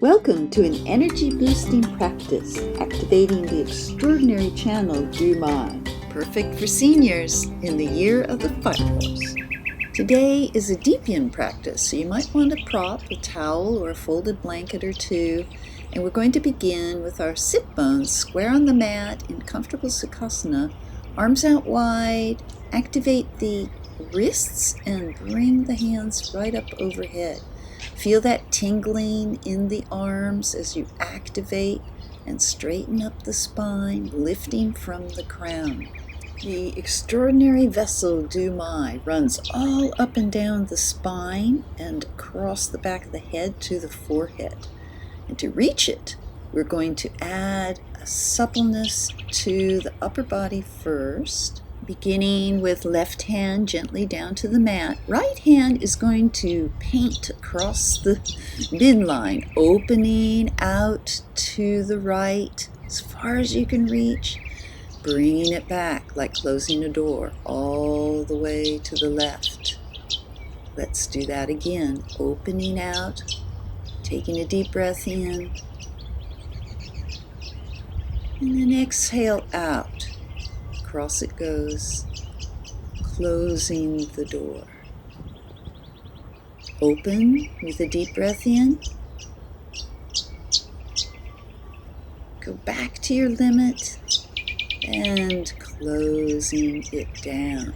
Welcome to an energy boosting practice, activating the extraordinary channel Du Mai, perfect for seniors in the year of the fire horse. Today is a deep yin practice, so you might want to prop a towel or a folded blanket or two, and we're going to begin with our sit bones square on the mat in comfortable sukhasana, arms out wide, activate the wrists and bring the hands right up overhead. Feel that tingling in the arms as you activate and straighten up the spine, lifting from the crown. The extraordinary vessel Du Mai runs all up and down the spine and across the back of the head to the forehead. And to reach it, we're going to add a suppleness to the upper body first, beginning with left hand gently down to the mat. Right hand is going to paint across the midline, opening out to the right as far as you can reach, bringing it back like closing a door all the way to the left. Let's do that again, opening out, taking a deep breath in, and then exhale out. Across it goes, closing the door. Open with a deep breath in. Go back to your limit and closing it down.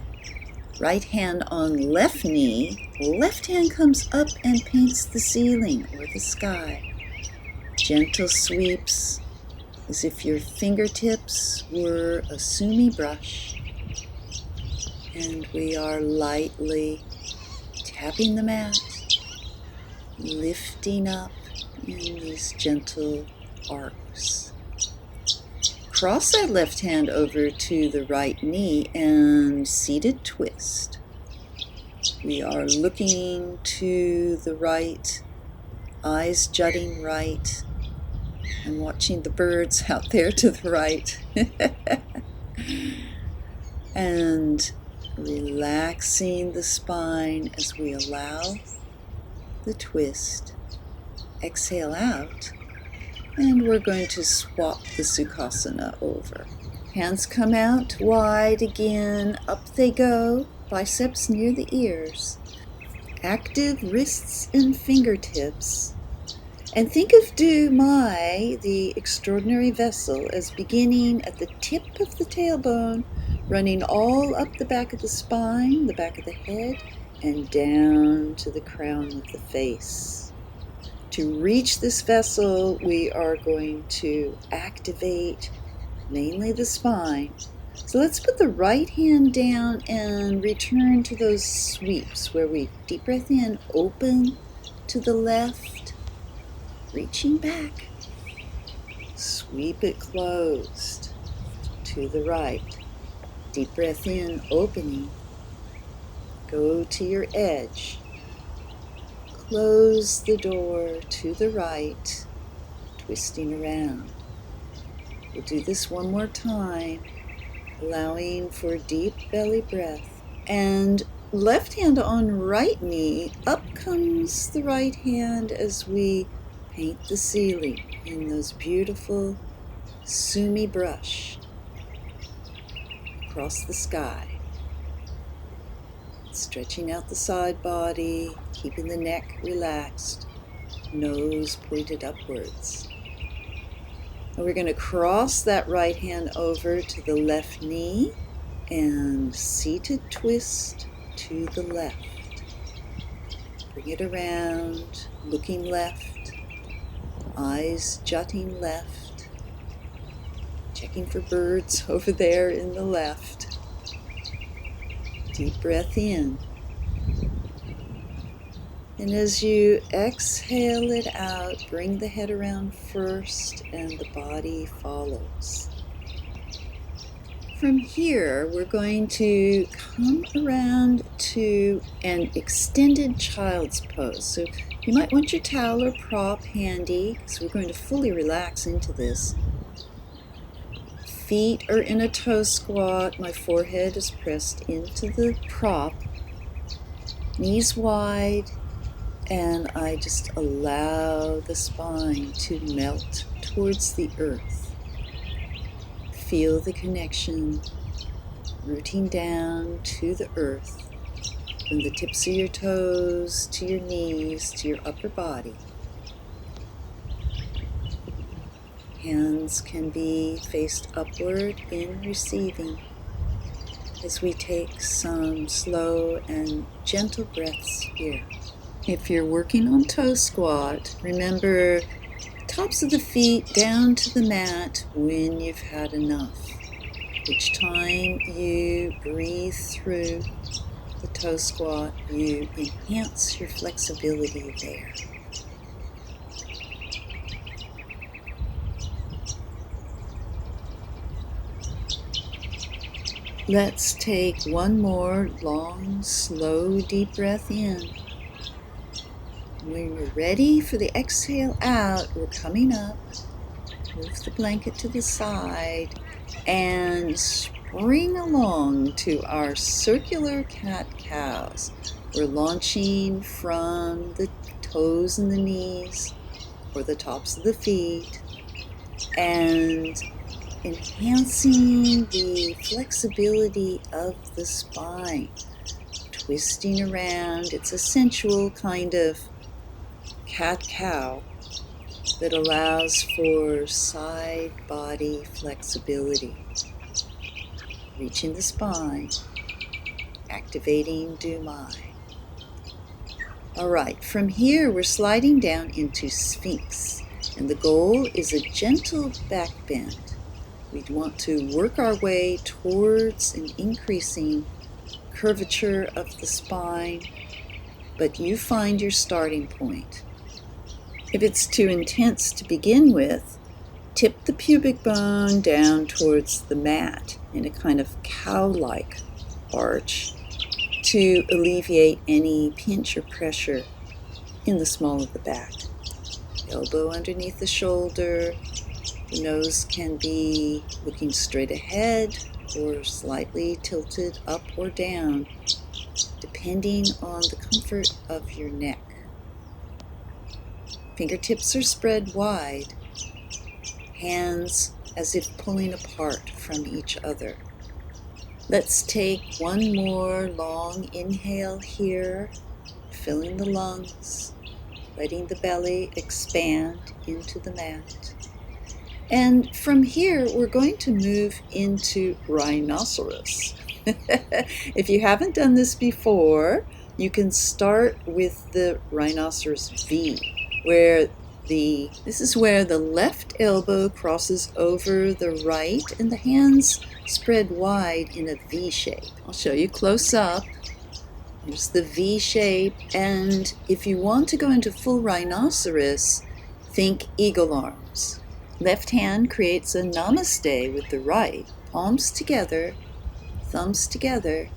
Right hand on left knee. Left hand comes up and paints the ceiling or the sky. Gentle sweeps as if your fingertips were a sumi brush. And we are lightly tapping the mat, lifting up in these gentle arcs. Cross that left hand over to the right knee and seated twist. We are looking to the right, eyes jutting right, and watching the birds out there to the right. And relaxing the spine as we allow the twist. Exhale out, and we're going to swap the sukhasana over. Hands come out wide again, up they go, biceps near the ears. Active wrists and fingertips. And think of Du Mai, the extraordinary vessel, as beginning at the tip of the tailbone, running all up the back of the spine, the back of the head, and down to the crown of the face. To reach this vessel, we are going to activate mainly the spine. So let's put the right hand down and return to those sweeps where we deep breath in, open to the left, reaching back. Sweep it closed to the right. Deep breath in, opening. Go to your edge. Close the door to the right, twisting around. We'll do this one more time, allowing for deep belly breath. And left hand on right knee, up comes the right hand as we paint the ceiling in those beautiful sumi brush across the sky. Stretching out the side body, keeping the neck relaxed, nose pointed upwards. And we're going to cross that right hand over to the left knee and seated twist to the left. Bring it around, looking left, eyes jutting left, checking for birds over there in the left. Deep breath in. And as you exhale it out, bring the head around first and the body follows. From here, we're going to come around to an extended child's pose. So you might want your towel or prop handy because we're going to fully relax into this. Feet are in a toe squat. My forehead is pressed into the prop. Knees wide. And I just allow the spine to melt towards the earth. Feel the connection rooting down to the earth from the tips of your toes to your knees to your upper body. Hands can be faced upward in receiving as we take some slow and gentle breaths here. If you're working on toe squat, remember tops of the feet down to the mat when you've had enough. Each time you breathe through the toe squat, you enhance your flexibility there. Let's take one more long, slow, deep breath in. When you're ready for the exhale out, we're coming up. Move the blanket to the side and spring along to our circular cat-cows. We're launching from the toes and the knees or the tops of the feet and enhancing the flexibility of the spine, twisting around. It's a sensual kind of cat-cow that allows for side body flexibility. Reaching the spine, activating Dumai. Alright, from here we're sliding down into Sphinx, and the goal is a gentle back bend. We want to work our way towards an increasing curvature of the spine, but you find your starting point. If it's too intense to begin with, tip the pubic bone down towards the mat in a kind of cow-like arch to alleviate any pinch or pressure in the small of the back. Elbow underneath the shoulder. The nose can be looking straight ahead or slightly tilted up or down, depending on the comfort of your neck. Fingertips are spread wide, hands as if pulling apart from each other. Let's take one more long inhale here, filling the lungs, letting the belly expand into the mat. And from here, we're going to move into rhinoceros. If you haven't done this before, you can start with the rhinoceros V, where this is where the left elbow crosses over the right and the hands spread wide in a V shape. I'll show you close up. Here's the V shape, and if you want to go into full rhinoceros, think eagle arms. Left hand creates a namaste with the right, palms together, thumbs together,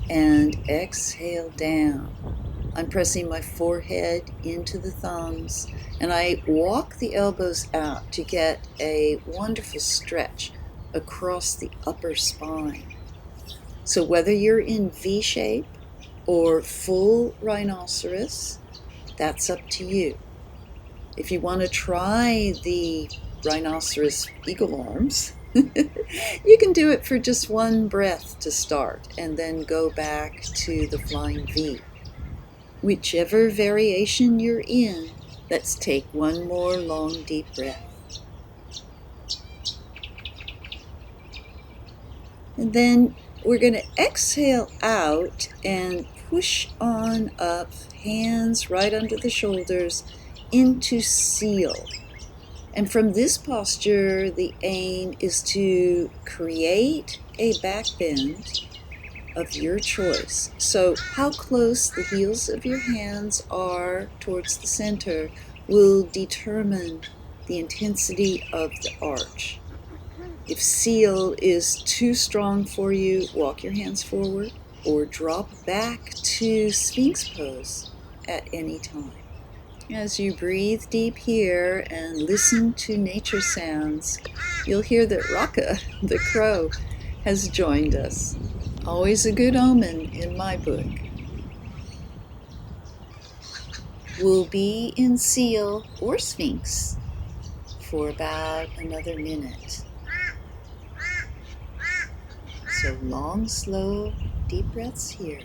and exhale down. I'm pressing my forehead into the thumbs, and I walk the elbows out to get a wonderful stretch across the upper spine. So whether you're in V shape or full rhinoceros, that's up to you. If you want to try the rhinoceros eagle arms, you can do it for just one breath to start and then go back to the flying V. Whichever variation you're in, let's take one more long deep breath. And then we're going to exhale out and push on up, hands right under the shoulders, into seal. And from this posture, the aim is to create a back bend of your choice. So how close the heels of your hands are towards the center will determine the intensity of the arch. If seal is too strong for you, walk your hands forward or drop back to Sphinx pose at any time. As you breathe deep here and listen to nature sounds, you'll hear that Raka, the crow, has joined us. Always a good omen in my book. We'll be in seal or sphinx for about another minute. So long, slow, deep breaths here.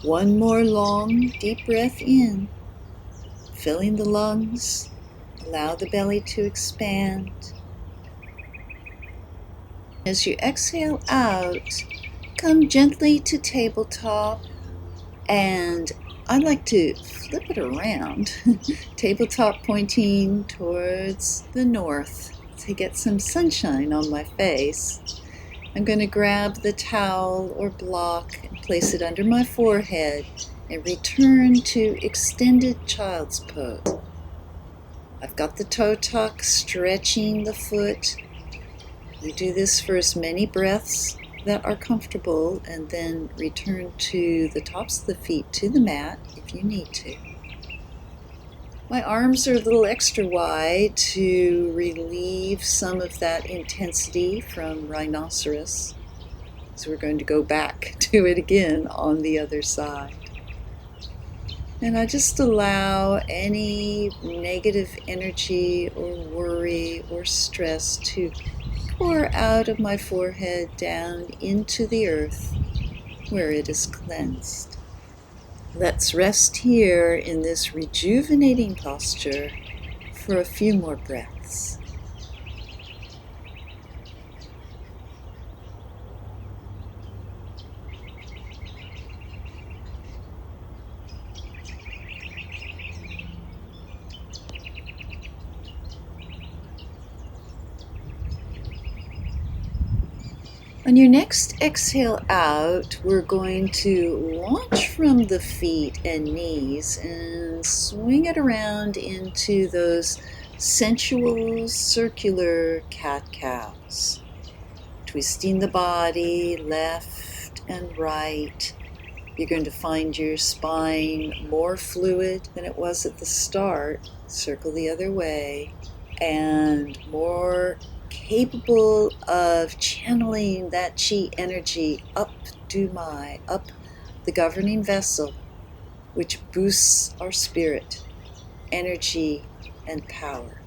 One more long, deep breath in, filling the lungs. Allow the belly to expand. As you exhale out, come gently to tabletop, and I like to flip it around. Tabletop pointing towards the north to get some sunshine on my face. I'm going to grab the towel or block and place it under my forehead and return to extended child's pose. I've got the toe tuck, stretching the foot. You do this for as many breaths that are comfortable, and then return to the tops of the feet to the mat if you need to. My arms are a little extra wide to relieve some of that intensity from rhinoceros. So we're going to go back to it again on the other side. And I just allow any negative energy or worry or stress to pour out of my forehead down into the earth where it is cleansed. Let's rest here in this rejuvenating posture for a few more breaths. On your next exhale out, we're going to launch from the feet and knees and swing it around into those sensual circular cat-cows. Twisting the body left and right. You're going to find your spine more fluid than it was at the start. Circle the other way. And more capable of channeling that chi energy up Dumai, up the governing vessel, which boosts our spirit, energy, and power.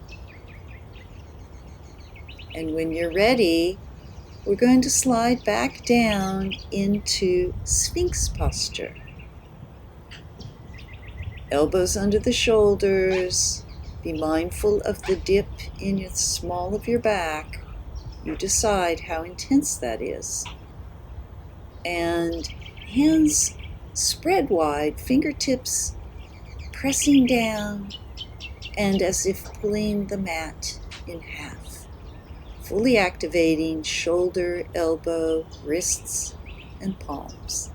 And when you're ready, we're going to slide back down into Sphinx posture. Elbows under the shoulders. Be mindful of the dip in the small of your back. You decide how intense that is. And hands spread wide, fingertips pressing down, and as if pulling the mat in half. Fully activating shoulder, elbow, wrists, and palms.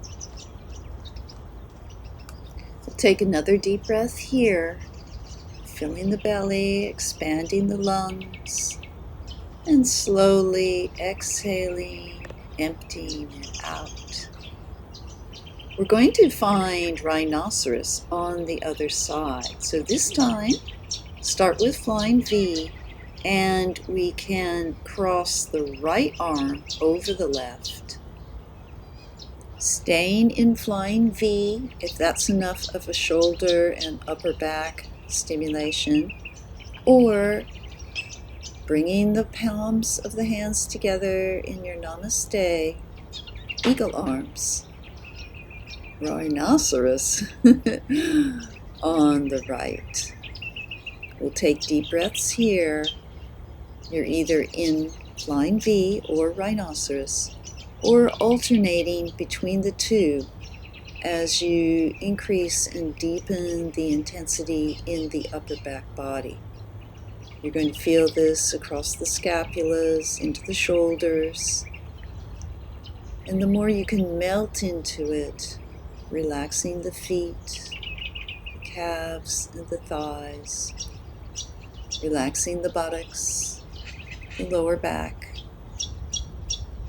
We'll take another deep breath here, filling the belly, expanding the lungs, and slowly exhaling, emptying it out. We're going to find rhinoceros on the other side. So this time, start with flying V, and we can cross the right arm over the left. Staying in flying V, if that's enough of a shoulder and upper back stimulation, or bringing the palms of the hands together in your namaste, eagle arms, rhinoceros on the right. We'll take deep breaths here. You're either in flying V or rhinoceros, or alternating between the two as you increase and deepen the intensity in the upper back body. You're going to feel this across the scapulas, into the shoulders, and the more you can melt into it, relaxing the feet, the calves, and the thighs. relaxing the buttocks, the lower back.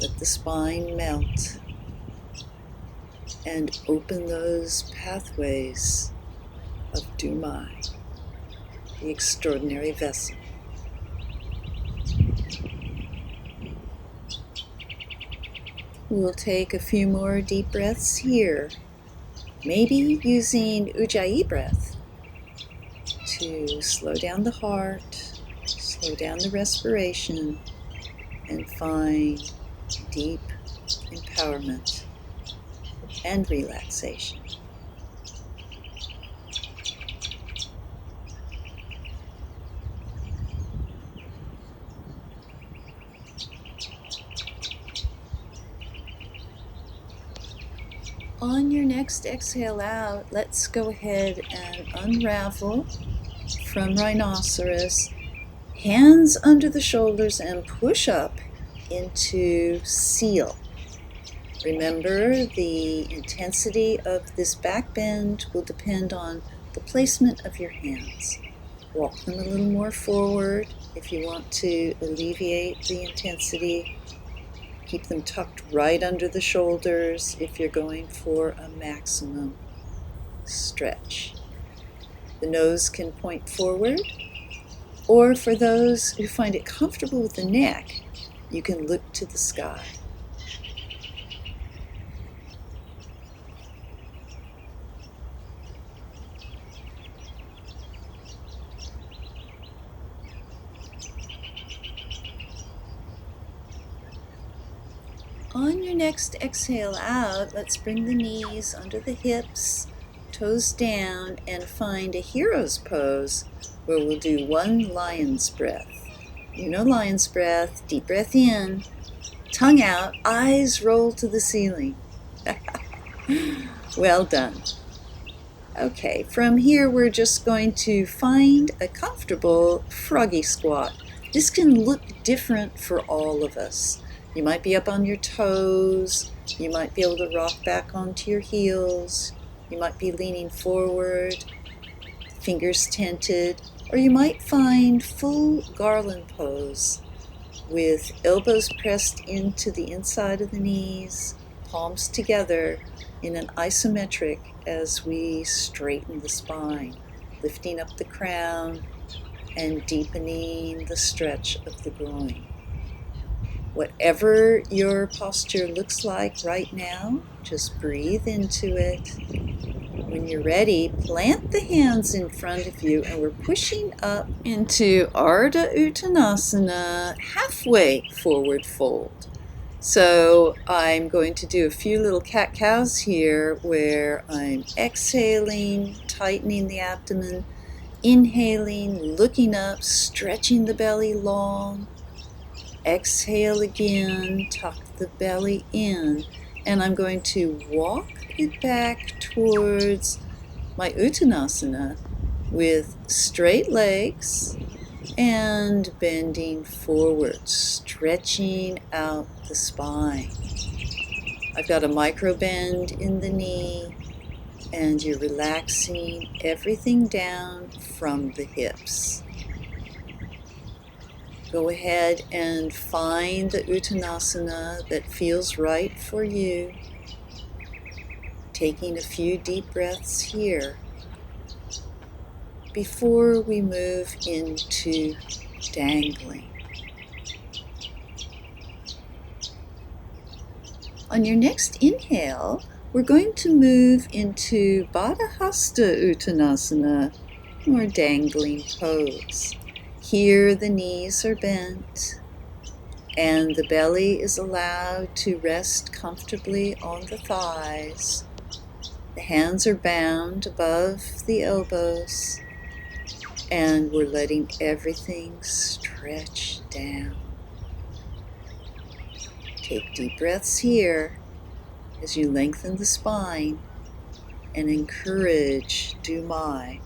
Let the spine melt and open those pathways of Dumai, the extraordinary vessel. We'll take a few more deep breaths here, maybe using Ujjayi breath to slow down the heart, slow down the respiration, and find deep empowerment and relaxation. On your next exhale out, let's go ahead and unravel from rhinoceros, hands under the shoulders, and push up into seal. Remember, the intensity of this back bend will depend on the placement of your hands. Walk them a little more forward if you want to alleviate the intensity. Keep them tucked right under the shoulders if you're going for a maximum stretch. The nose can point forward, or for those who find it comfortable with the neck, you can look to the sky. On your next exhale out, let's bring the knees under the hips, toes down, and find a hero's pose where we'll do one lion's breath. You know lion's breath, deep breath in, tongue out, eyes roll to the ceiling. Well done. Okay, from here we're just going to find a comfortable froggy squat. This can look different for all of us. You might be up on your toes, you might be able to rock back onto your heels, you might be leaning forward, fingers tented, or you might find full garland pose with elbows pressed into the inside of the knees, palms together in an isometric as we straighten the spine, lifting up the crown and deepening the stretch of the groin. Whatever your posture looks like right now, just breathe into it. When you're ready, plant the hands in front of you, and we're pushing up into Ardha Uttanasana, halfway forward fold. So I'm going to do a few little cat-cows here where I'm exhaling, tightening the abdomen, inhaling, looking up, stretching the belly long. Exhale again, tuck the belly in, and I'm going to walk it back towards my Uttanasana with straight legs and bending forward, stretching out the spine. I've got a micro bend in the knee, and you're relaxing everything down from the hips. Go ahead and find the Uttanasana that feels right for you. Taking a few deep breaths here before we move into dangling. On your next inhale, we're going to move into Baddha Hasta Uttanasana, or dangling pose. Here the knees are bent and the belly is allowed to rest comfortably on the thighs. The hands are bound above the elbows, and we're letting everything stretch down. Take deep breaths here as you lengthen the spine and encourage Dumai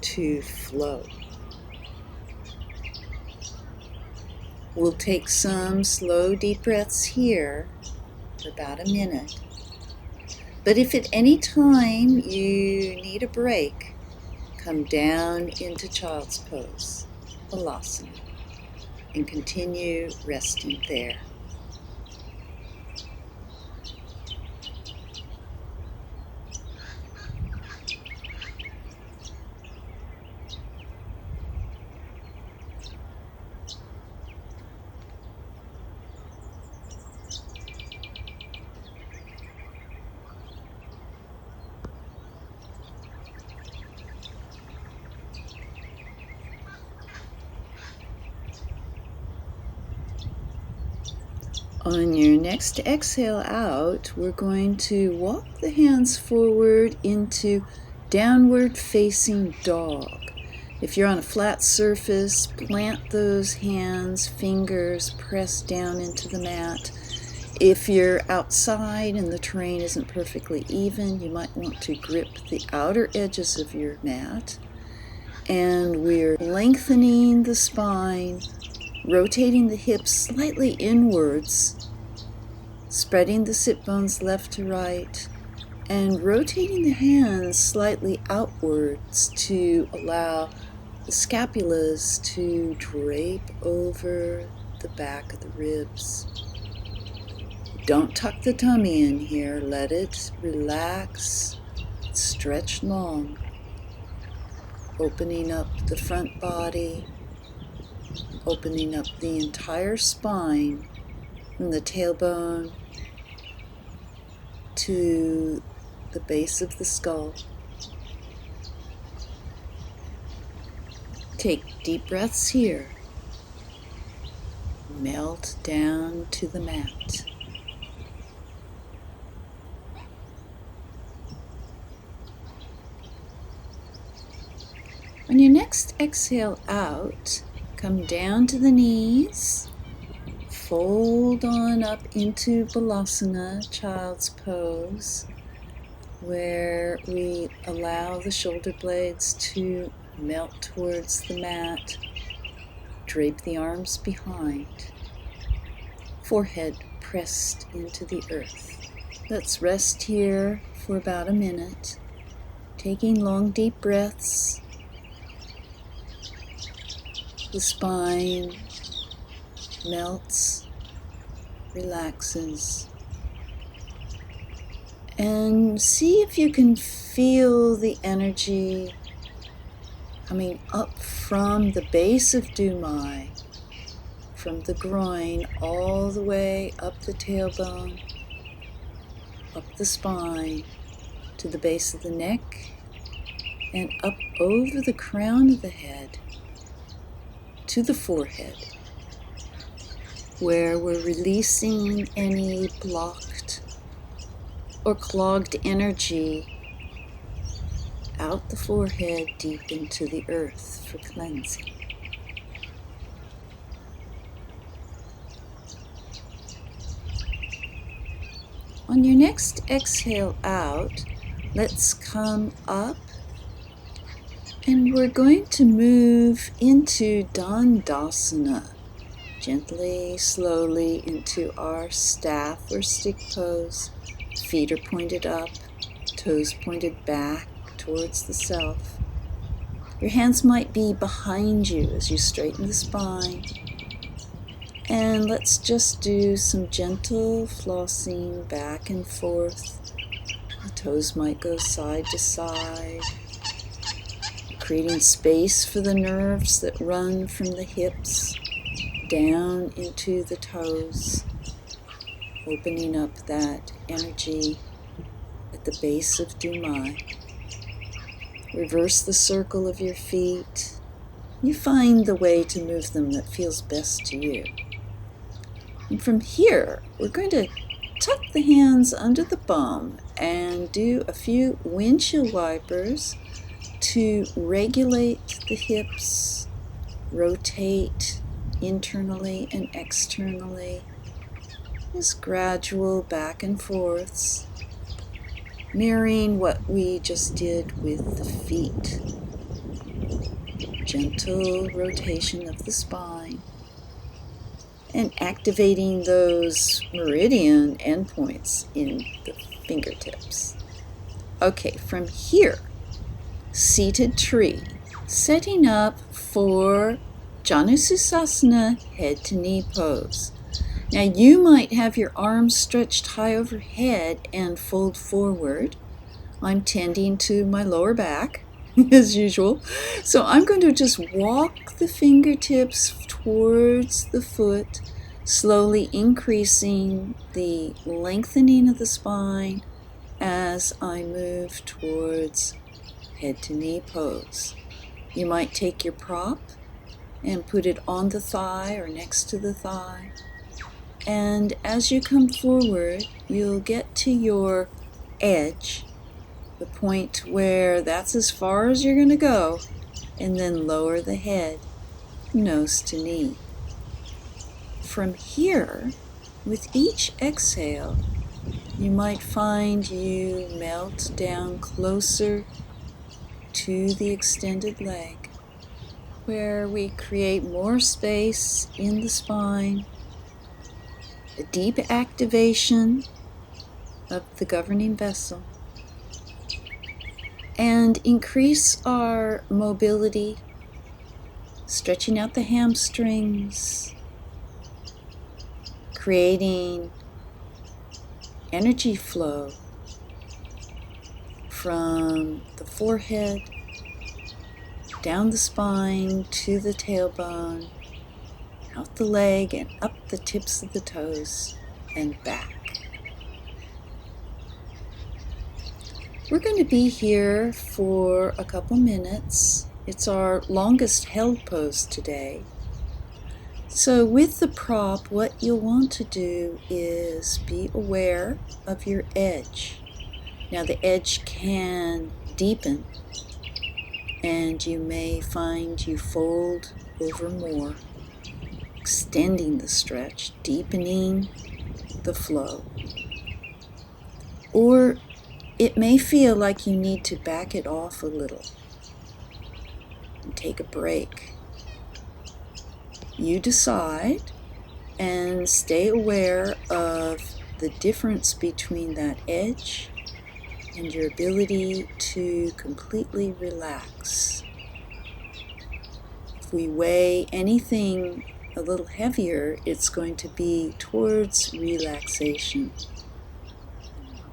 to flow. We'll take some slow deep breaths here for about a minute. But if at any time you need a break, come down into child's pose. Balasana and continue resting there. On your next exhale out, we're going to walk the hands forward into downward facing dog. If you're on a flat surface, plant those hands, fingers pressed down into the mat. If you're outside and the terrain isn't perfectly even, you might want to grip the outer edges of your mat. And we're lengthening the spine, rotating the hips slightly inwards, spreading the sit bones left to right, and rotating the hands slightly outwards to allow the scapulas to drape over the back of the ribs. Don't tuck the tummy in here. Let it relax, stretch long, opening up the front body, opening up the entire spine from the tailbone to the base of the skull. Take deep breaths here. Melt down to the mat. On your next exhale out, come down to the knees, fold on up into Balasana, child's pose, where we allow the shoulder blades to melt towards the mat, drape the arms behind, forehead pressed into the earth. Let's rest here for about a minute, taking long deep breaths. The spine melts, relaxes, and see if you can feel the energy coming up from the base of Dumai, from the groin all the way up the tailbone, up the spine, to the base of the neck, and up over the crown of the head, to the forehead, where we're releasing any blocked or clogged energy out the forehead deep into the earth for cleansing. On your next exhale out, let's come up and we're going to move into Dandasana, gently, slowly into our staff or stick pose. Feet are pointed up, toes pointed back towards the self. Your hands might be behind you as you straighten the spine. And let's just do some gentle flossing back and forth. The toes might go side to side, creating space for the nerves that run from the hips down into the toes, opening up that energy at the base of Dumai. Reverse the circle of your feet. You find the way to move them that feels best to you. And from here, we're going to tuck the hands under the bum and do a few windshield wipers to regulate the hips, rotate internally and externally. Just gradual back and forths, mirroring what we just did with the feet. Gentle rotation of the spine and activating those meridian endpoints in the fingertips. Okay, from here, seated tree, setting up for Janususasana, head to knee pose. Now you might have your arms stretched high overhead and fold forward. I'm tending to my lower back as usual. So I'm going to just walk the fingertips towards the foot, slowly increasing the lengthening of the spine as I move towards head to knee pose. You might take your prop and put it on the thigh or next to the thigh. And as you come forward, you'll get to your edge, the point where that's as far as you're going to go, and then lower the head, nose to knee. From here, with each exhale, you might find you melt down closer to the extended leg, where we create more space in the spine, a deep activation of the governing vessel, and increase our mobility, stretching out the hamstrings, creating energy flow from the forehead, down the spine to the tailbone, out the leg and up the tips of the toes and back. We're going to be here for a couple minutes. It's our longest held pose today. So with the prop, what you'll want to do is be aware of your edge. Now the edge can deepen, and you may find you fold over more, extending the stretch, deepening the flow. Or it may feel like you need to back it off a little and take a break. You decide, and stay aware of the difference between that edge and your ability to completely relax. If we weigh anything a little heavier, it's going to be towards relaxation.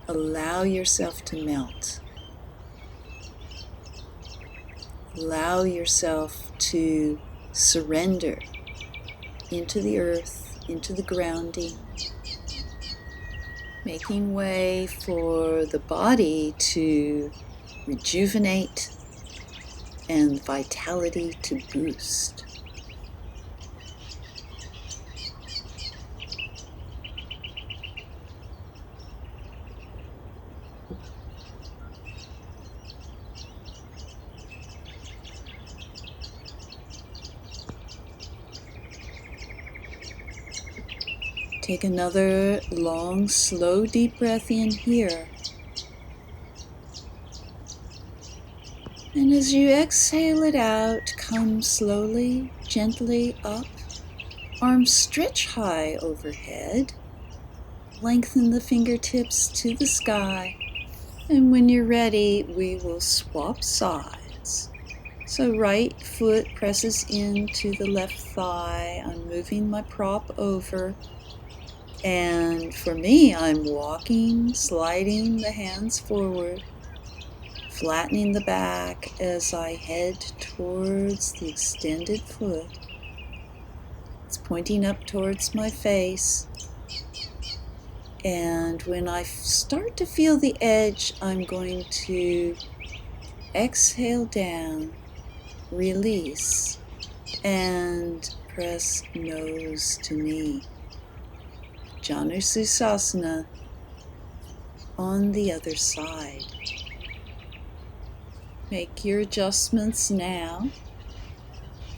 Allow yourself to melt. Allow yourself to surrender into the earth, into the grounding, making way for the body to rejuvenate and vitality to boost. Take another long, slow, deep breath in here. And as you exhale it out, come slowly, gently up. Arms stretch high overhead. Lengthen the fingertips to the sky. And when you're ready, we will swap sides. So right foot presses into the left thigh. I'm moving my prop over. And for me, I'm walking, sliding the hands forward, flattening the back as I head towards the extended foot. It's pointing up towards my face. And when I start to feel the edge, I'm going to exhale down, release, and press nose to knee. Janususasana on the other side. Make your adjustments now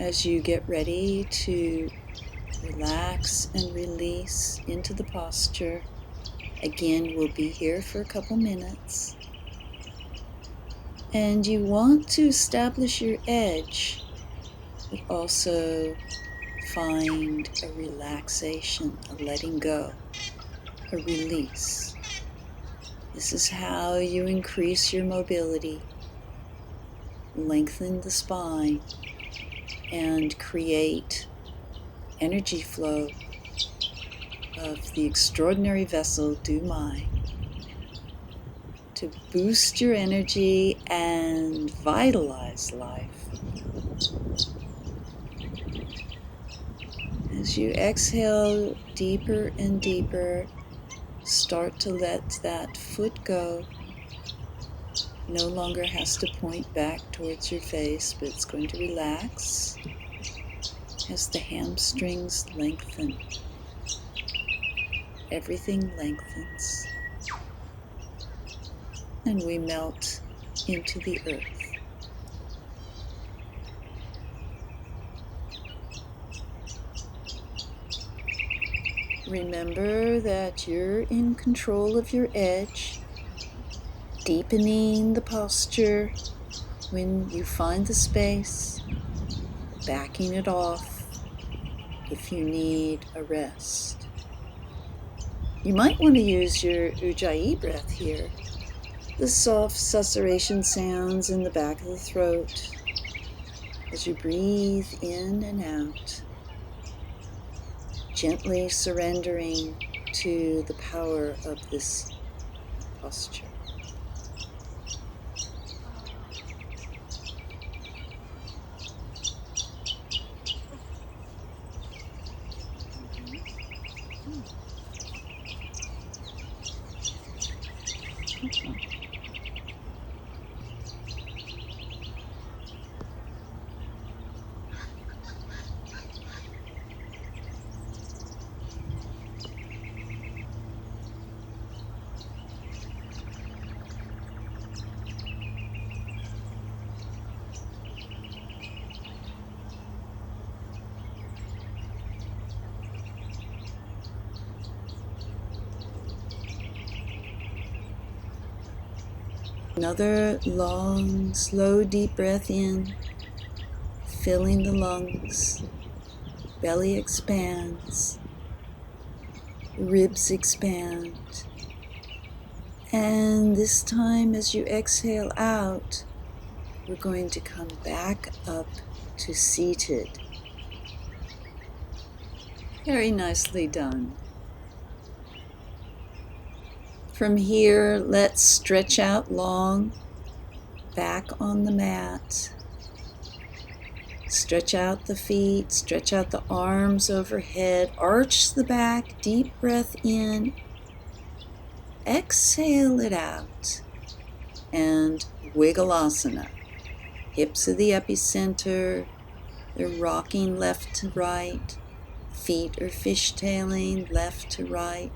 as you get ready to relax and release into the posture. Again, we'll be here for a couple minutes. And you want to establish your edge, but also find a relaxation, a letting go, a release. This is how you increase your mobility, lengthen the spine, and create energy flow of the extraordinary vessel Du Mai to boost your energy and vitalize life. As you exhale deeper and deeper, start to let that foot go. No longer has to point back towards your face, but it's going to relax as the hamstrings lengthen. Everything lengthens, and we melt into the earth. Remember that you're in control of your edge, deepening the posture when you find the space, backing it off if you need a rest. You might want to use your Ujjayi breath here, the soft susurration sounds in the back of the throat as you breathe in and out, gently surrendering to the power of this posture. Another long, slow, deep breath in, filling the lungs, belly expands, ribs expand, and this time as you exhale out, we're going to come back up to seated. Very nicely done. From here, let's stretch out long, back on the mat. Stretch out the feet, stretch out the arms overhead, arch the back, deep breath in, exhale it out, and Wiggle-asana. Hips are the epicenter, they're rocking left to right, feet are fishtailing left to right,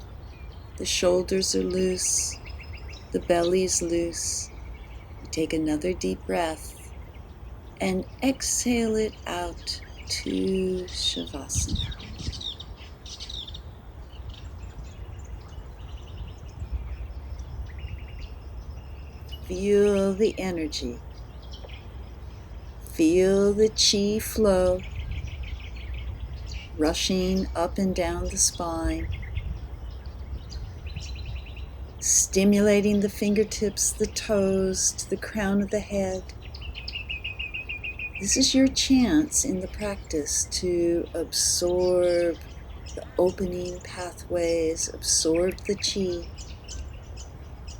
the shoulders are loose, the belly's loose. You take another deep breath and exhale it out to Shavasana. Feel the energy. Feel the chi flow, rushing up and down the spine, stimulating the fingertips, the toes, to the crown of the head. This is your chance in the practice to absorb the opening pathways, absorb the chi,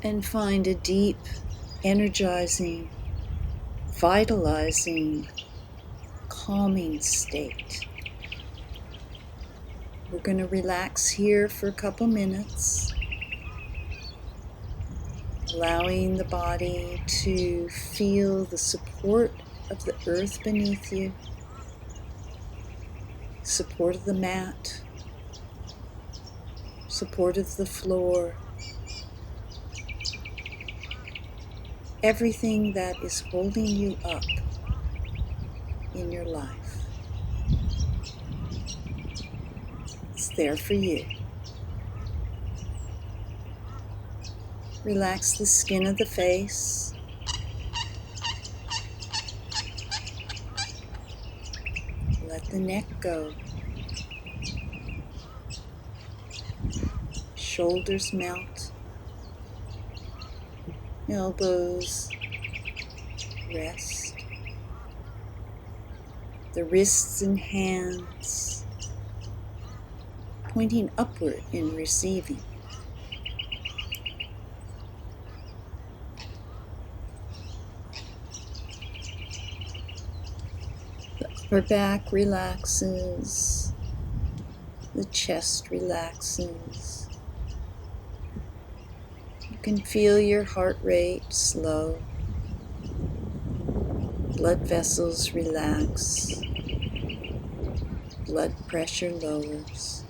and find a deep, energizing, vitalizing, calming state. We're going to relax here for a couple minutes, allowing the body to feel the support of the earth beneath you, support of the mat, support of the floor, everything that is holding you up in your life. It's there for you. Relax the skin of the face. Let the neck go. Shoulders melt. Elbows rest. the wrists and hands, pointing upward in receiving. The upper back relaxes, the chest relaxes. You can feel your heart rate slow, blood vessels relax, blood pressure lowers,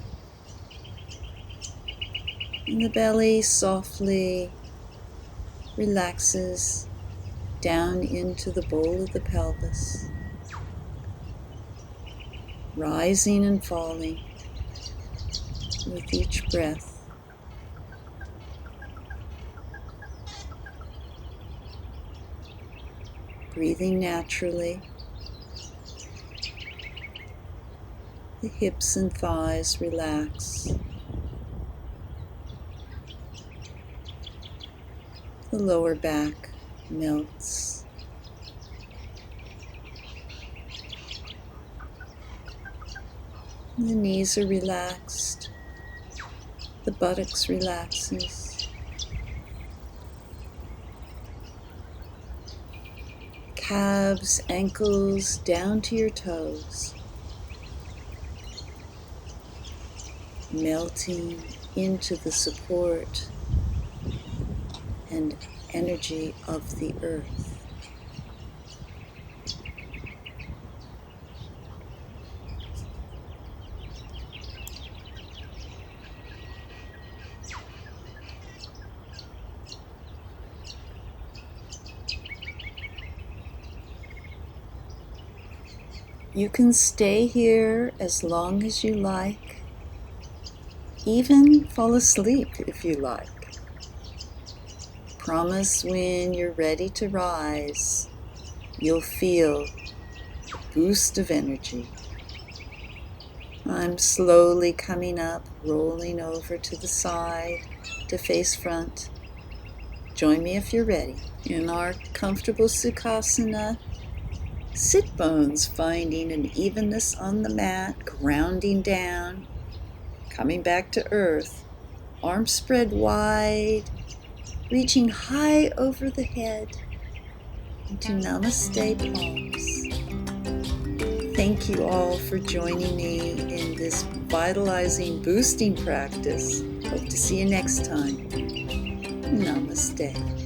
and the belly softly relaxes down into the bowl of the pelvis, rising and falling with each breath. Breathing naturally, the hips and thighs relax. The lower back melts. The knees are relaxed. The buttocks relaxes. Calves, ankles, down to your toes. Melting into the support and energy of the earth. You can stay here as long as you like, even fall asleep if you like. Promise when you're ready to rise, you'll feel a boost of energy. I'm slowly coming up, rolling over to the side to face front. Join me if you're ready. In our comfortable Sukhasana, sit bones finding an evenness on the mat, grounding down, coming back to earth, arms spread wide, reaching high over the head into Namaste palms. Thank you all for joining me in this vitalizing, boosting practice. Hope to see you next time. Namaste.